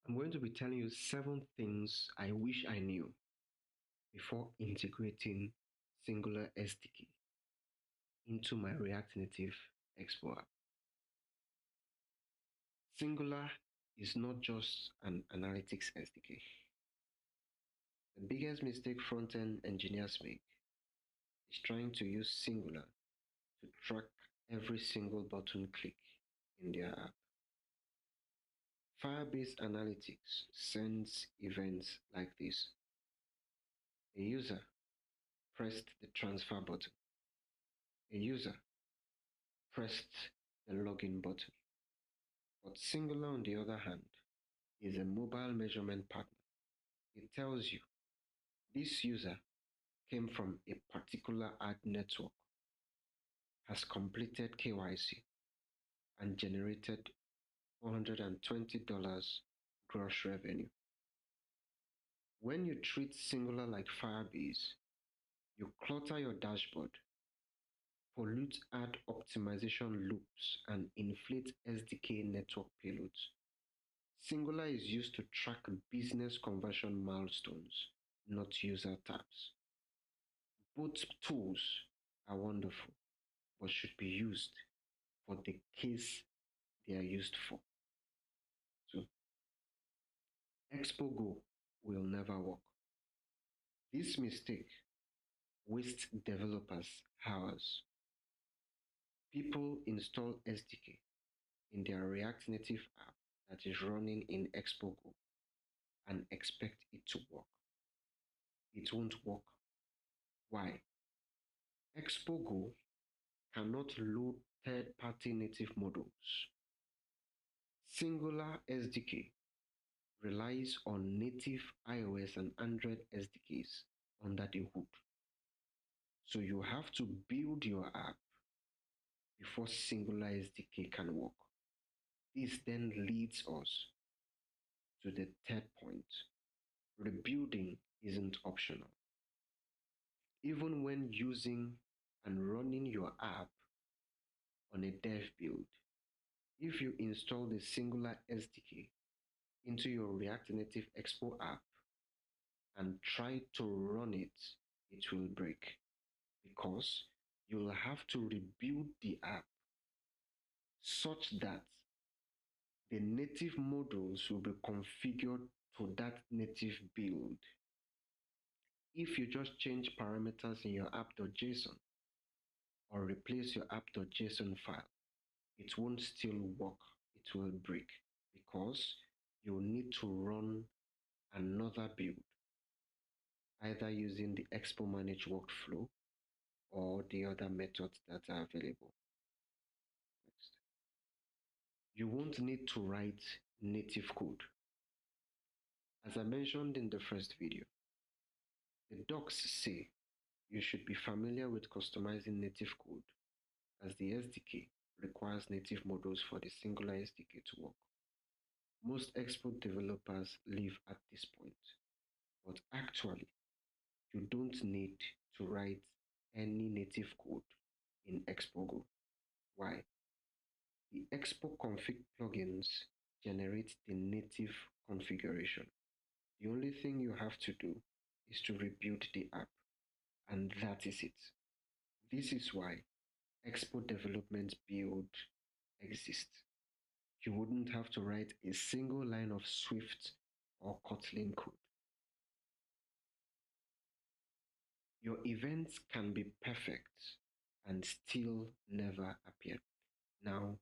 I'm going to be telling you 7 things I wish I knew before integrating Singular SDK into my React Native Expo app. Singular is not just an analytics SDK. The biggest mistake front-end engineers make is trying to use Singular to track every single button click in their app. Firebase Analytics sends events like this. A user pressed the transfer button. A user pressed the login button. But Singular, on the other hand, is a mobile measurement partner. It tells you this user came from a particular ad network, has completed KYC, and generated $420 gross revenue. When you treat Singular like Firebase, you clutter your dashboard, pollute ad optimization loops, and inflate SDK network payloads. Singular is used to track business conversion milestones, not user tabs. Both tools are wonderful, but should be used for the case they are used for. So, Expo Go will never work. This mistake wastes developers hours. People install SDK in their React Native app that is running in Expo Go and expect it to work. It won't work. Why? Expo Go cannot load third-party native models. Singular SDK relies on native iOS and Android SDKs under the hood. So you have to build your app before Singular SDK can work. This then leads us to the third point. Rebuilding isn't optional. Even when using and running your app on a dev build, if you install the Singular SDK into your React Native Expo app and try to run it, it will break because you'll have to rebuild the app such that the native modules will be configured to that native build. If you just change parameters in your app.json or replace your app.json file, it won't still work. It will break because you need to run another build, either using the Expo Manage workflow or the other methods that are available. Next. You won't need to write native code. As I mentioned in the first video, the docs say you should be familiar with customizing native code as the SDK requires native models for the Singular SDK to work. Most Expo developers leave at this point, but actually, you don't need to write any native code in Expo Go. Why? The Expo Config Plugins generate the native configuration. The only thing you have to do is to rebuild the app, and that is it. This is why Expo Development Build exists. You wouldn't have to write a single line of Swift or Kotlin code. Your events can be perfect and still never appear. Now,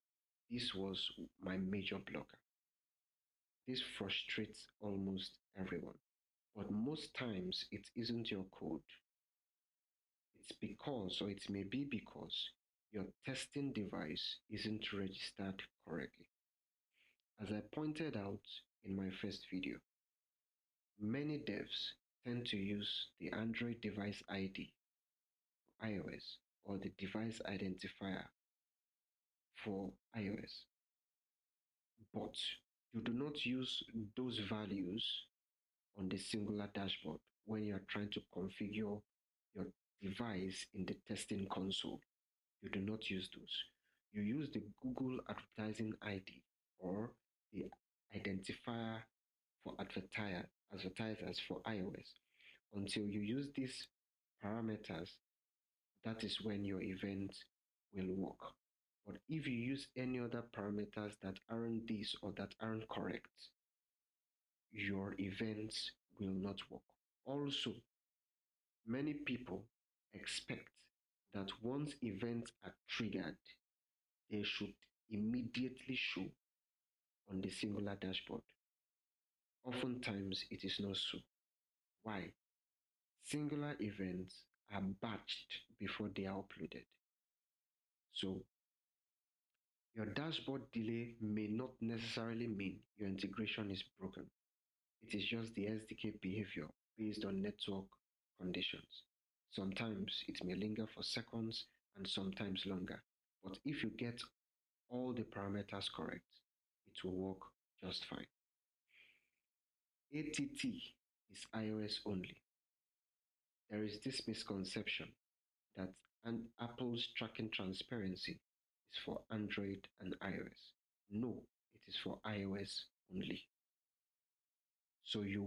this was my major blocker. This frustrates almost everyone, but most times it isn't your code. It's because, or it may be because, your testing device isn't registered correctly. As I pointed out in my first video, many devs tend to use the Android device ID for iOS or the device identifier for iOS, but you do not use those values on the Singular dashboard when you are trying to configure your device in the testing console. You do not use those. You use the Google advertising ID or the identifier for advertisers for iOS. Until you use these parameters, that is when your event will work. But if you use any other parameters that aren't this or that aren't correct, your events will not work. Also, many people expect that once events are triggered, they should immediately show on the Singular dashboard. Oftentimes, it is not so. Why? Singular events are batched before they are uploaded. So, your dashboard delay may not necessarily mean your integration is broken. It is just the SDK behavior based on network conditions. Sometimes it may linger for seconds and sometimes longer. But if you get all the parameters correct, it will work just fine. ATT is iOS only. There is this misconception that Apple's tracking transparency is for Android and iOS. No, it is for iOS only. So you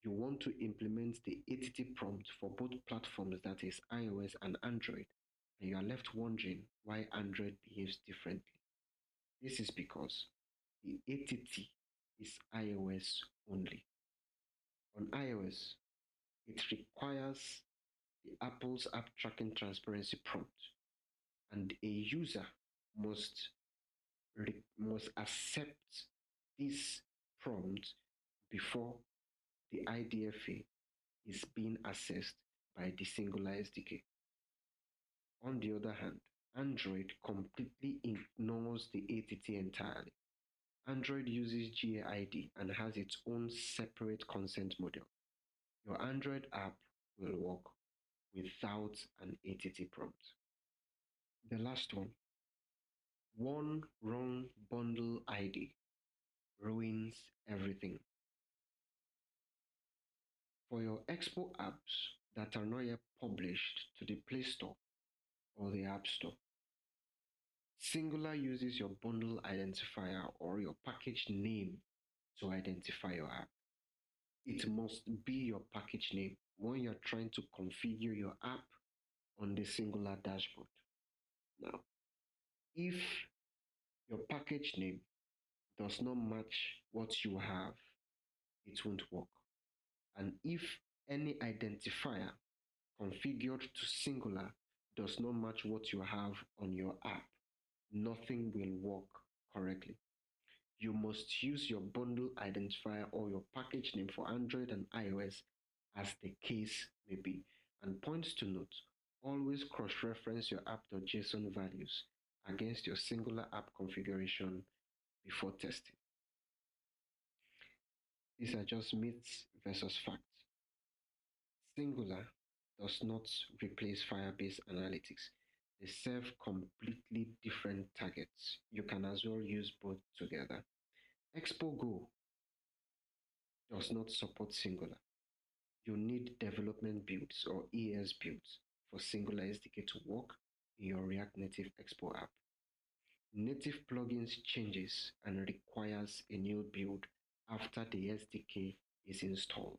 want to implement the ATT prompt for both platforms, that is iOS and Android, and you are left wondering why Android behaves differently. This is because the ATT is iOS only. On iOS, it requires the Apple's app tracking transparency prompt, and a user must accept this prompt before the IDFA is being accessed by the Singular SDK. On the other hand, Android completely ignores the ATT entirely. Android uses GAID and has its own separate consent model. Your Android app will work without an ATT prompt. The last one wrong bundle ID ruins everything. For your Expo apps that are not yet published to the Play Store or the App Store, Singular uses your bundle identifier or your package name to identify your app. It must be your package name when you're trying to configure your app on the Singular dashboard. Now, if your package name does not match what you have, it won't work. And if any identifier configured to Singular does not match what you have on your app, nothing will work correctly. You must use your bundle identifier or your package name for Android and iOS as the case may be. And points to note, always cross-reference your app.json values against your Singular app configuration before testing. These are just myths versus facts. Singular does not replace Firebase Analytics. They serve completely different targets. You can as well use both together. Expo Go does not support Singular. You need development builds or ES builds for Singular SDK to work in your React Native Expo app. Native plugins changes and requires a new build after the SDK is installed.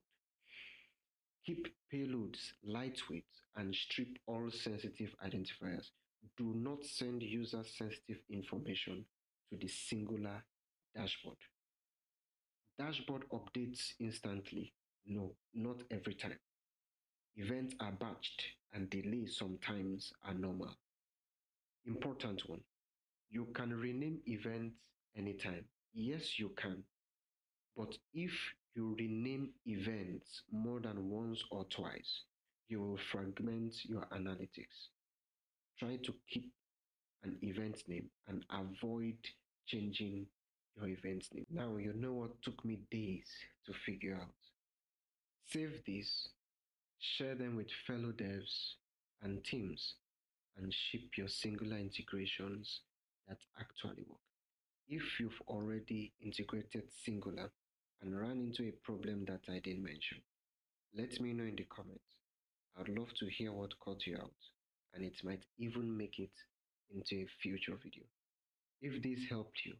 Keep payloads lightweight and strip all sensitive identifiers. Do not send user sensitive information to the Singular dashboard. Dashboard updates instantly? No, not every time. Events are batched and delays sometimes are normal. Important one. You can rename events anytime. Yes, you can. But if you rename events more than once or twice, you will fragment your analytics. Try to keep an event name and avoid changing your event name. Now, you know what took me days to figure out. Save these, share them with fellow devs and teams, and ship your Singular integrations that actually work. If you've already integrated Singular and ran into a problem that I didn't mention, let me know in the comments. I'd love to hear what caught you out, and it might even make it into a future video. If this helped you,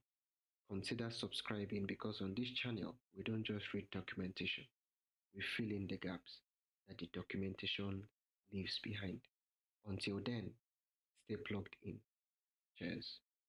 consider subscribing, because on this channel, we don't just read documentation, we fill in the gaps that the documentation leaves behind. Until then, stay plugged in. Cheers.